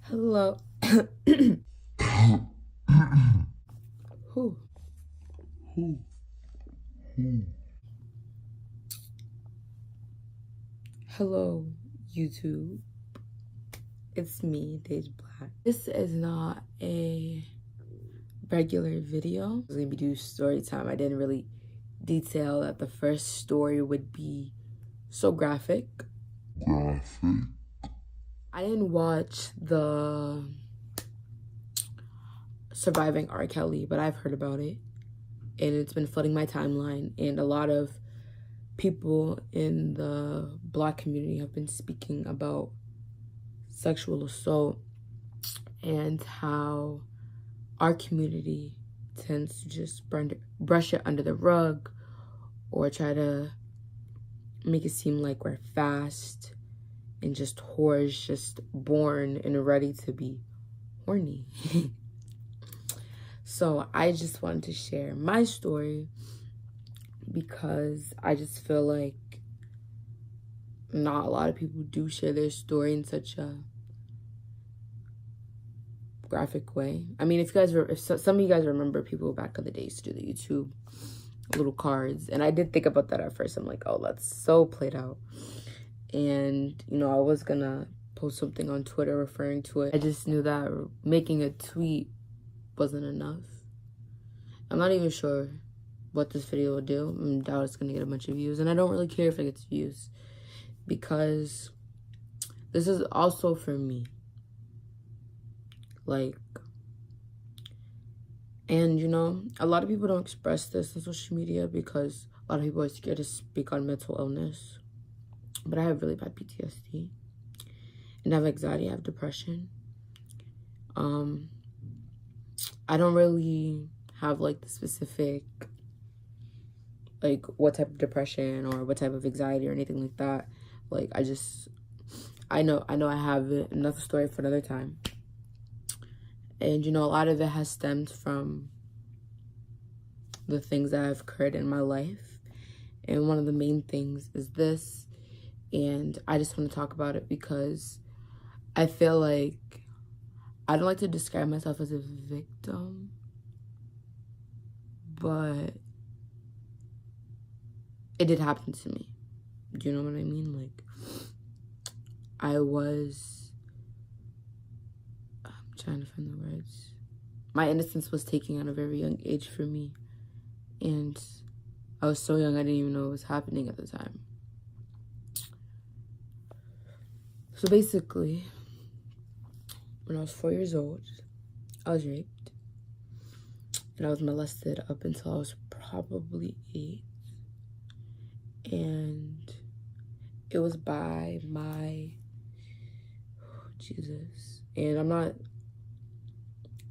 Hello. Who? Hello, YouTube. It's me, Dage Black. This is not a regular video. I was gonna be doing story time. I didn't really detail that the first story would be so graphic. I didn't watch the Surviving R. Kelly, but I've heard about it. And it's been flooding my timeline. And a lot of people in the Black community have been speaking about sexual assault and how our community tends to just brush it under the rug or try to make it seem like we're fast and just whores just born and ready to be horny. So I just wanted to share my story because I just feel like not a lot of people do share their story in such a graphic way. I mean, if some of you guys remember people back in the days to do the YouTube little cards, and I did think about that at first. I'm like, oh, that's so played out. And you know, I was gonna post something on Twitter referring to it. I just knew that making a tweet wasn't enough. I'm not even sure what this video will do. I doubt it's gonna get a bunch of views, and I don't really care if it gets views because this is also for me. And you know, a lot of people don't express this on social media because a lot of people are scared to speak on mental illness. But I have really bad PTSD, and I have anxiety, I have depression. I don't really have like the specific, like what type of depression or what type of anxiety or anything like that. Like I know I have it. Another story for another time. And you know, a lot of it has stemmed from the things that have occurred in my life. And one of the main things is this. And I just want to talk about it because I feel like I don't like to describe myself as a victim, but it did happen to me. Do you know what I mean? Like, I'm trying to find the words. My innocence was taken at a very young age for me. And I was so young, I didn't even know what was happening at the time. So basically, when I was 4 years old, I was raped. And I was molested up until I was probably 8. And it was by my, Jesus. And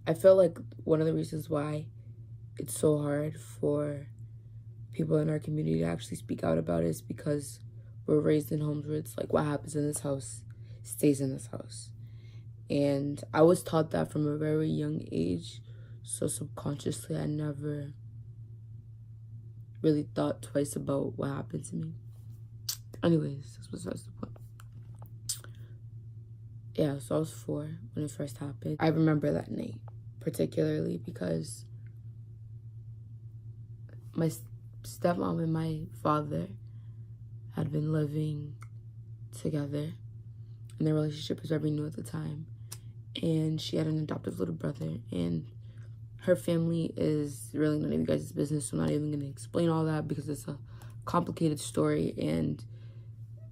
I feel like one of the reasons why it's so hard for people in our community to actually speak out about it is because we're raised in homes where it's like, what happens in this house stays in this house. And I was taught that from a very young age. So subconsciously, I never really thought twice about what happened to me. Anyways, that's the point. Yeah, so I was 4 when it first happened. I remember that night particularly because my stepmom and my father had been living together, and their relationship was very new at the time. And she had an adoptive little brother, and her family is really none of you guys' business, so I'm not even going to explain all that because it's a complicated story, and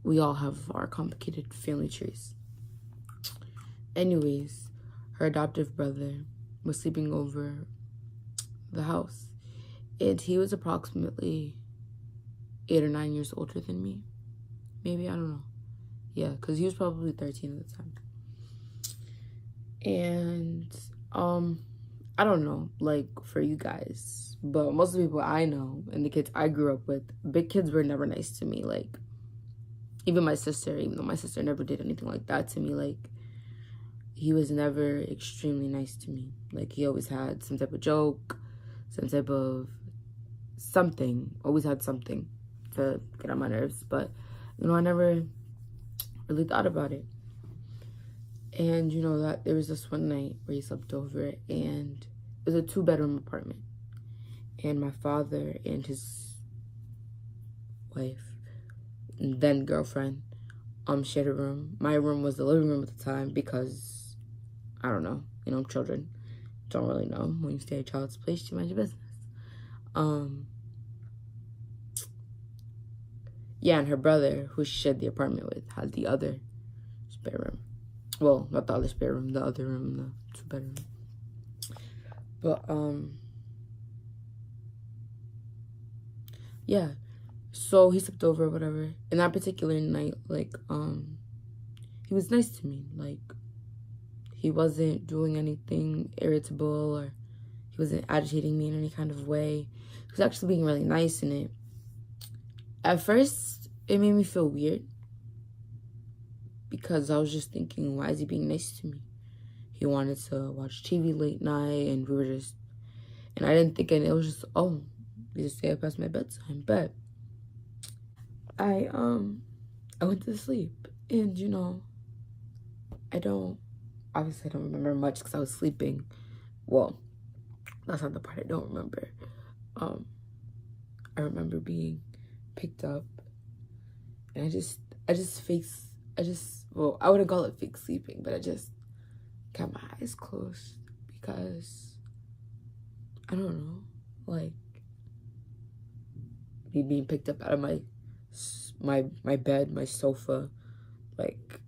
we all have our complicated family trees. Anyways, her adoptive brother was sleeping over the house, and he was approximately 8 or 9 years older than me. Maybe, I don't know. Yeah, because he was probably 13 at the time. And I don't know, like, for you guys, but most of the people I know and the kids I grew up with, big kids were never nice to me. Like, even my sister, even though my sister never did anything like that to me, like, he was never extremely nice to me. Like, he always had some type of joke, some type of something, always had something to get on my nerves. But, you know, I never really thought about it. And you know that there was this one night where he slept over, and it was a 2-bedroom apartment. And my father and his wife, and then girlfriend, shared a room. My room was the living room at the time because, I don't know, children don't really know. When you stay at a child's place, you mind your business. Yeah, and her brother, who she shared the apartment with, had the other spare room. Well, not the other spare room, the other room, the 2-bedroom. But, yeah. So he slept over, whatever. And that particular night, like, he was nice to me. Like, he wasn't doing anything irritable, or he wasn't agitating me in any kind of way. He was actually being really nice in it. At first, it made me feel weird, because I was just thinking, why is he being nice to me? He wanted to watch TV late night, and we were just, and I didn't think, and it was just, oh, he just stayed past my bedtime. But I went to sleep, and obviously I don't remember much because I was sleeping. Well, that's not the part I don't remember. I remember being picked up, and I wouldn't call it fake sleeping, but I just kept my eyes closed because, I don't know, like, me being picked up out of my bed, my sofa, like,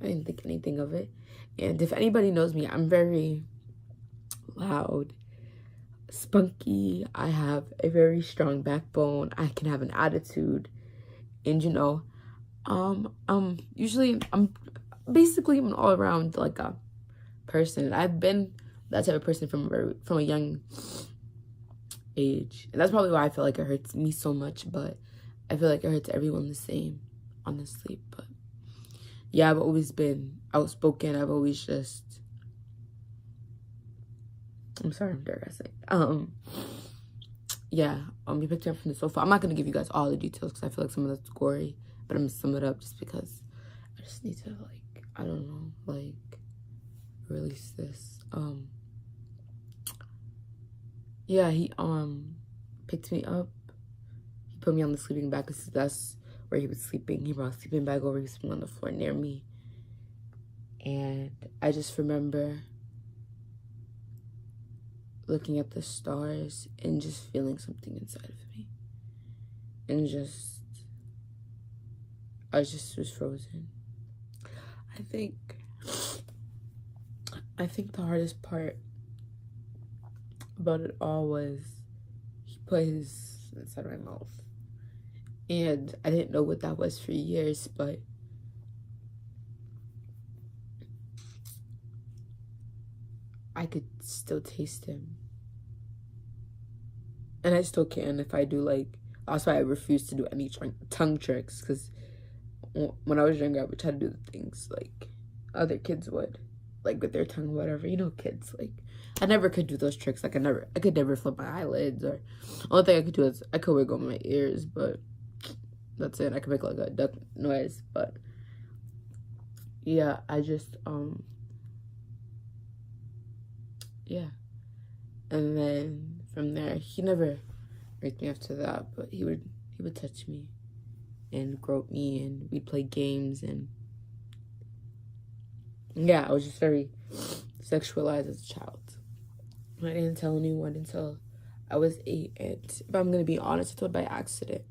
I didn't think anything of it. And if anybody knows me, I'm very loud, spunky. I have a very strong backbone. I can have an attitude. And usually I'm an all around like a person. I've been that type of person from a young age. And that's probably why I feel like it hurts me so much, but I feel like it hurts everyone the same, honestly. But yeah, I've always been outspoken. I've always just, I'm sorry, I'm digressing. Yeah, you picked me up from the sofa. I'm not gonna give you guys all the details because I feel like some of that's gory, but I'm gonna sum it up just because I just need to, like, I don't know, like, release this. Yeah, he picked me up. He put me on the sleeping bag because that's where he was sleeping. He brought a sleeping bag over. He was sleeping on the floor near me. And I just remember looking at the stars and just feeling something inside of me. And I just was frozen. I think the hardest part about it all was he put his inside my mouth. And I didn't know what that was for years, but I could still taste him. And I still can if I do, like, that's why I refuse to do any tongue tricks, because when I was younger, I would try to do the things like other kids would, like with their tongue, whatever, kids, like, I never could do those tricks. Like, I could never flip my eyelids, or only thing I could do is I could wiggle my ears, but that's it. I could make like a duck noise, but yeah, I just yeah. And then from there, he never raped me after that, but he would touch me and grope me, and we'd play games, and yeah, I was just very sexualized as a child. I didn't tell anyone until I was 8, and if I'm gonna be honest, I told by accident.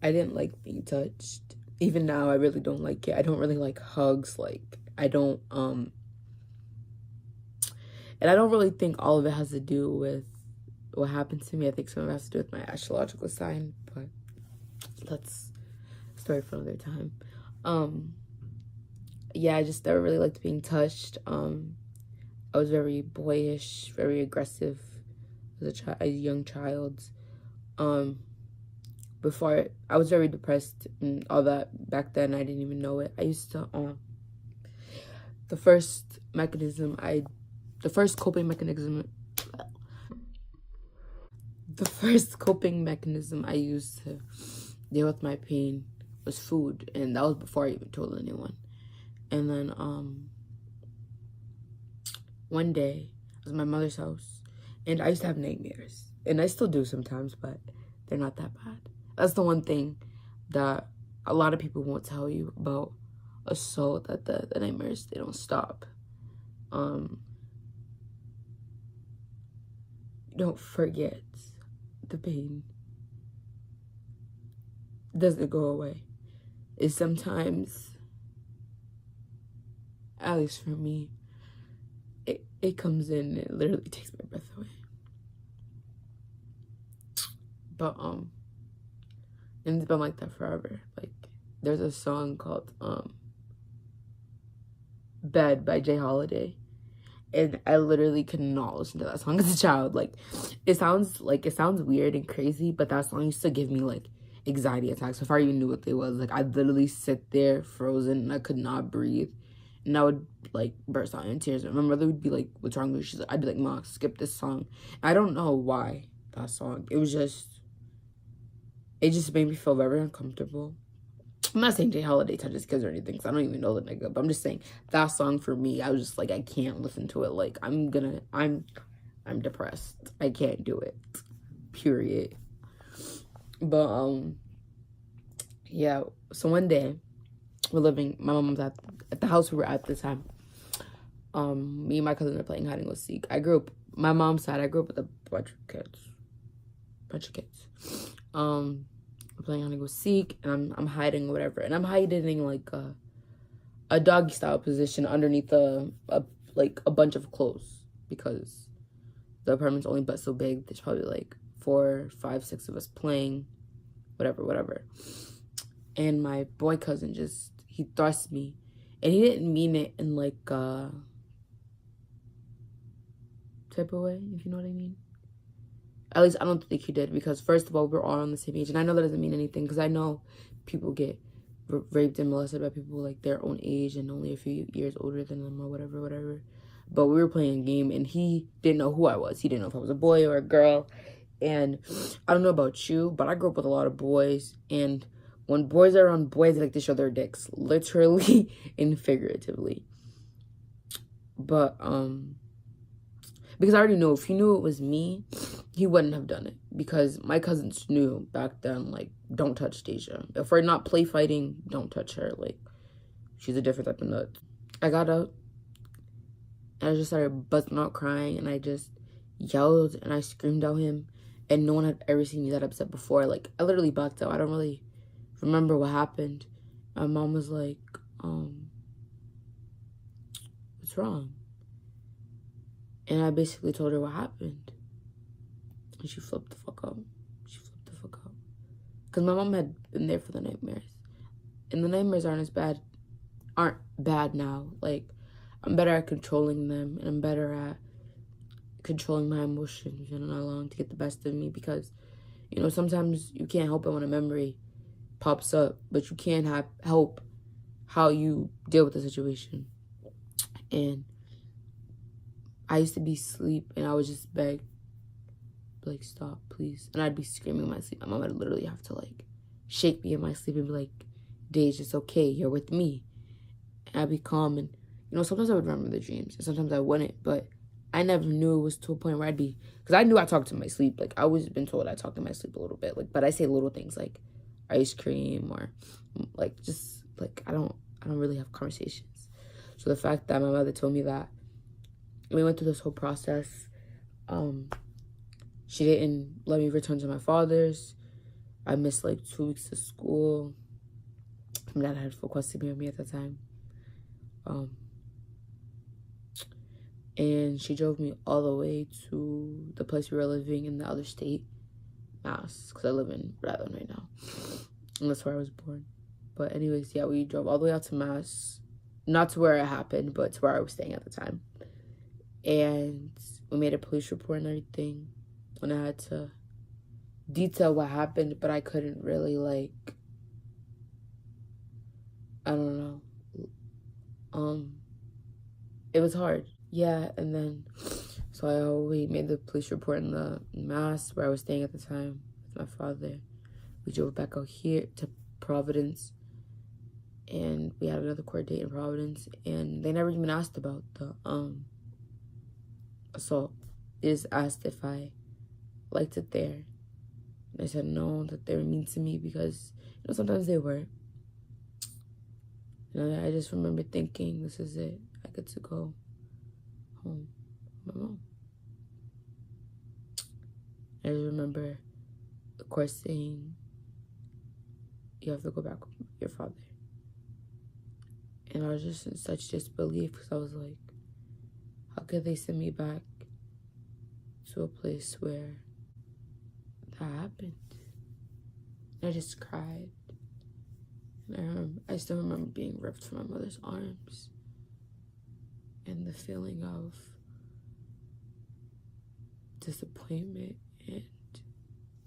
I didn't like being touched. Even now, I really don't like it. I don't really like hugs. Like, I don't, and I don't really think all of it has to do with what happened to me. I think some of it has to do with my astrological sign, but that's a story for another time. Yeah, I just never really liked being touched. I was very boyish, very aggressive as a young child. Before, I was very depressed and all that. Back then, I didn't even know it. I used to, the first coping mechanism I used to deal with my pain was food, and that was before I even told anyone. And then one day I was at my mother's house, and I used to have nightmares, and I still do sometimes, but they're not that bad. That's the one thing that a lot of people won't tell you about a soul, that the nightmares, they don't stop. You don't forget the pain. It doesn't go away. It's sometimes, at least for me, it comes in and it literally takes my breath away. But and it's been like that forever. Like, there's a song called Bed by Jay Holiday, and I literally could not listen to that song as a child. Like, it sounds weird and crazy, but that song used to give me like anxiety attacks before I even knew what they was. Like, I'd literally sit there frozen and I could not breathe, and I would like burst out in tears. And my mother would be like, "What's wrong with you?" I'd be like, "Mom, skip this song." I don't know why that song. It just made me feel very uncomfortable. I'm not saying Jay Holiday touches kids or anything, because I don't even know the nigga, but I'm just saying that song for me, I was just like, I can't listen to it. Like, I'm depressed. I can't do it. Period. But yeah. So one day, my mom was at the house we were at this time. Me and my cousin are playing hide and go seek. My mom's side, I grew up with a bunch of kids. I'm playing hide and go seek, and I'm hiding or whatever, and I'm hiding in like a doggy style position underneath a bunch of clothes, because the apartment's only but so big. There's probably like 4, 5, 6 of us playing, whatever. And my boy cousin he thrust me, and he didn't mean it in like a type of way, if you know what I mean. At least I don't think he did, because first of all, we're all on the same age, and I know that doesn't mean anything, because I know people get raped and molested by people like their own age and only a few years older than them or whatever. But we were playing a game, and he didn't know who I was. He didn't know if I was a boy or a girl. And I don't know about you, but I grew up with a lot of boys, and when boys are around boys, they like to show their dicks, literally and figuratively. But because I already knew if he knew it was me, he wouldn't have done it, because my cousins knew back then, like, don't touch Deja. If we're not play fighting, don't touch her. Like, she's a different type of nut. I got up, and I just started busting out crying, and I just yelled, and I screamed at him, and no one had ever seen me that upset before. Like, I literally backed out. I don't really remember what happened. My mom was like, what's wrong? And I basically told her what happened. And she flipped the fuck out. Because my mom had been there for the nightmares. And the nightmares aren't bad now. Like, I'm better at controlling them. And I'm better at controlling my emotions and not allowing to get the best of me. Because, you know, sometimes you can't help it when a memory pops up. But you can help how you deal with the situation. And I used to be asleep, and I would just beg, like, stop, please. And I'd be screaming in my sleep. My mom would literally have to, like, shake me in my sleep and be like, Dej, it's okay, you're with me. And I'd be calm, and, you know, sometimes I would remember the dreams, and sometimes I wouldn't, but I never knew it was to a point where I'd be, because I knew I talked in my sleep. Like, I always been told I talked in my sleep a little bit, like, but I say little things, like, ice cream, or, like, just, like, I don't really have conversations. So the fact that my mother told me that, we went through this whole process. She didn't let me return to my father's. I missed like 2 weeks of school. My dad had full custody of me at the time. And she drove me all the way to the place we were living in the other state, Mass, because I live in Rhode Island right now. And that's where I was born. But anyways, yeah, we drove all the way out to Mass. Not to where it happened, but to where I was staying at the time. And we made a police report and everything, and I had to detail what happened, but I couldn't really, like, I don't know. It was hard. Yeah, and then, so we made the police report in the Mass where I was staying at the time with my father. We drove back out here to Providence, and we had another court date in Providence, and they never even asked about the assault. They just asked if I liked it there. And I said no, that they were mean to me because, sometimes they were. And I just remember thinking, this is it. I get to go home with my mom. I just remember the court saying, you have to go back with your father. And I was just in such disbelief because I was like, how could they send me back to a place where that happened? And I just cried. And I still remember being ripped from my mother's arms. And the feeling of disappointment and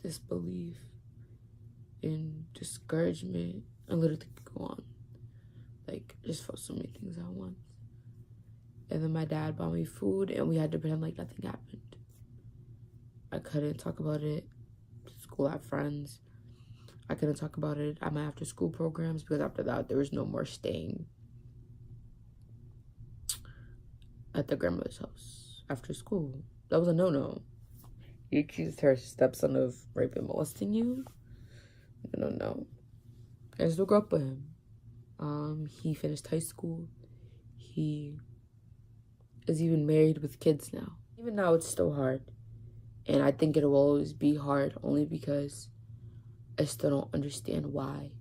disbelief and discouragement. I literally could go on. Like, I just felt so many things at once. And then my dad bought me food, and we had to pretend like nothing happened. I couldn't talk about it. School had friends. I couldn't talk about it at my after-school programs because after that, there was no more staying at the grandmother's house after school. That was a no-no. You accused her stepson of raping and molesting you? No. I still grew up with him. He finished high school. He is even married with kids now. Even now, it's still hard. And I think it will always be hard only because I still don't understand why.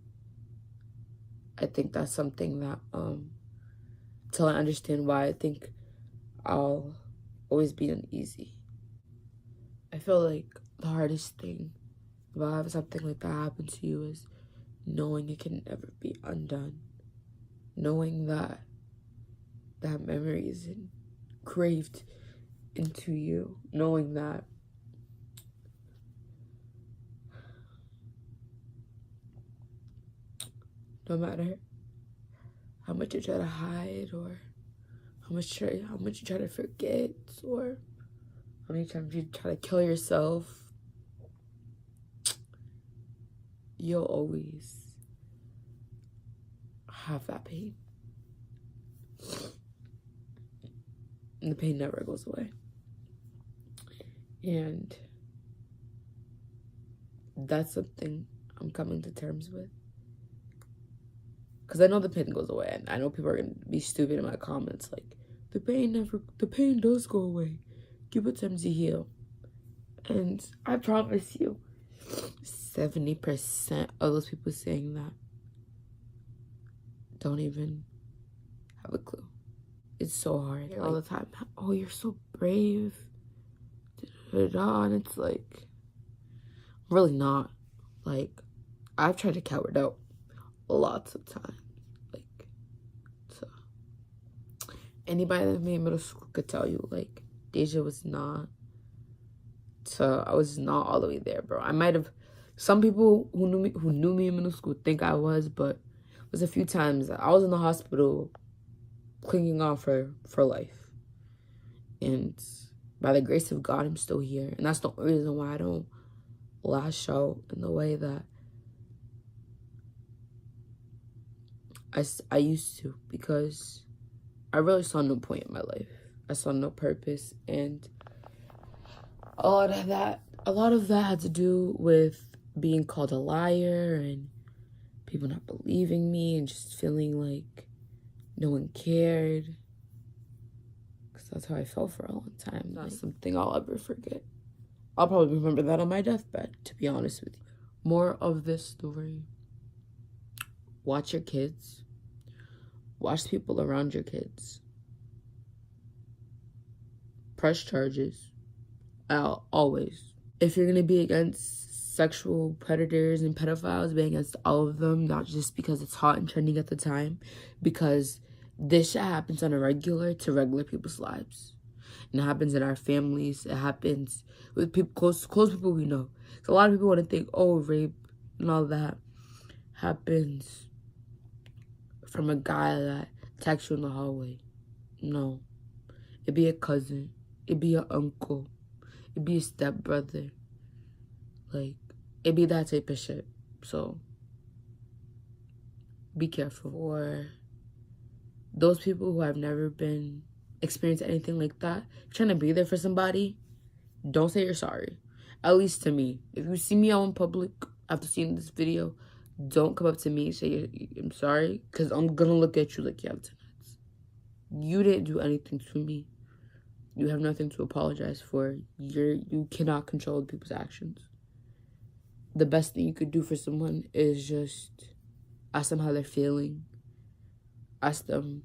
I think that's something that, until I understand why, I think I'll always be uneasy. I feel like the hardest thing about having something like that happen to you is knowing it can never be undone. Knowing that that memory is engraved into you. Knowing that no matter how much you try to hide or how much you try to forget or how many times you try to kill yourself, you'll always have that pain. And the pain never goes away. And that's something I'm coming to terms with. Because I know the pain goes away. And I know people are going to be stupid in my comments. Like, the pain does go away. Give it time to heal. And I promise you, 70% of those people saying that don't even have a clue. It's so hard all the time. Oh, you're so brave. And it's like, really not. Like, I've tried to cower it out lots of times. Like, so anybody that made middle school could tell you, like, Deja was not. So I was not all the way there, bro. I might have. Some people who knew me in middle school think I was, but it was a few times I was in the hospital, clinging on for life. And by the grace of God, I'm still here. And that's the only reason why I don't lash out in the way that I used to, because I really saw no point in my life. I saw no purpose, and a lot of that had to do with being called a liar and people not believing me and just feeling like no one cared. Because that's how I felt for a long time. Not something I'll ever forget. I'll probably remember that on my deathbed, to be honest with you. More of this story. Watch your kids. Watch people around your kids. Press charges. Always. If you're going to be against sexual predators and pedophiles, be against all of them, not just because it's hot and trending at the time, because this shit happens on a regular to regular people's lives. And it happens in our families. It happens with people, close people we know. So a lot of people want to think, oh, rape and all that happens from a guy that attacks you in the hallway. No. It'd be a cousin. It'd be an uncle. It'd be a stepbrother. Like, it'd be that type of shit. So, be careful. For those people who have never been experienced anything like that, trying to be there for somebody, don't say you're sorry. At least to me. If you see me out in public after seeing this video, don't come up to me and say I'm sorry, because I'm gonna look at you like you have 10 minutes. You didn't do anything to me. You have nothing to apologize for. You cannot control people's actions. The best thing you could do for someone is just ask them how they're feeling. Ask them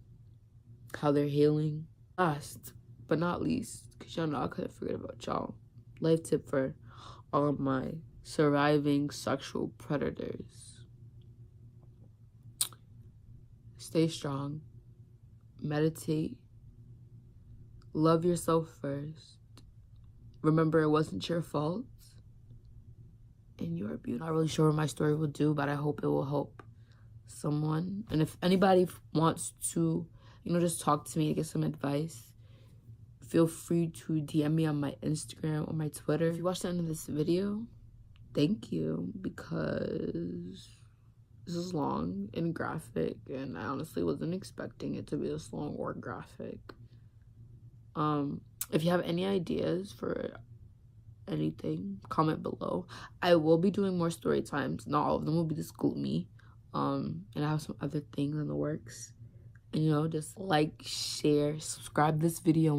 how they're healing. Last but not least, because y'all know I couldn't forget about y'all. Life tip for all of my surviving sexual predators. Stay strong. Meditate. Love yourself first. Remember, it wasn't your fault. And you are beautiful. Not really sure what my story will do, but I hope it will help someone. And if anybody wants to, just talk to me and get some advice, feel free to DM me on my Instagram or my Twitter. If you watched the end of this video, thank you, because this is long and graphic, and I honestly wasn't expecting it to be this long or graphic. If you have any ideas for anything, comment below. I will be doing more story times. Not all of them will be this gloomy. And I have some other things in the works. And just like, share, subscribe this video.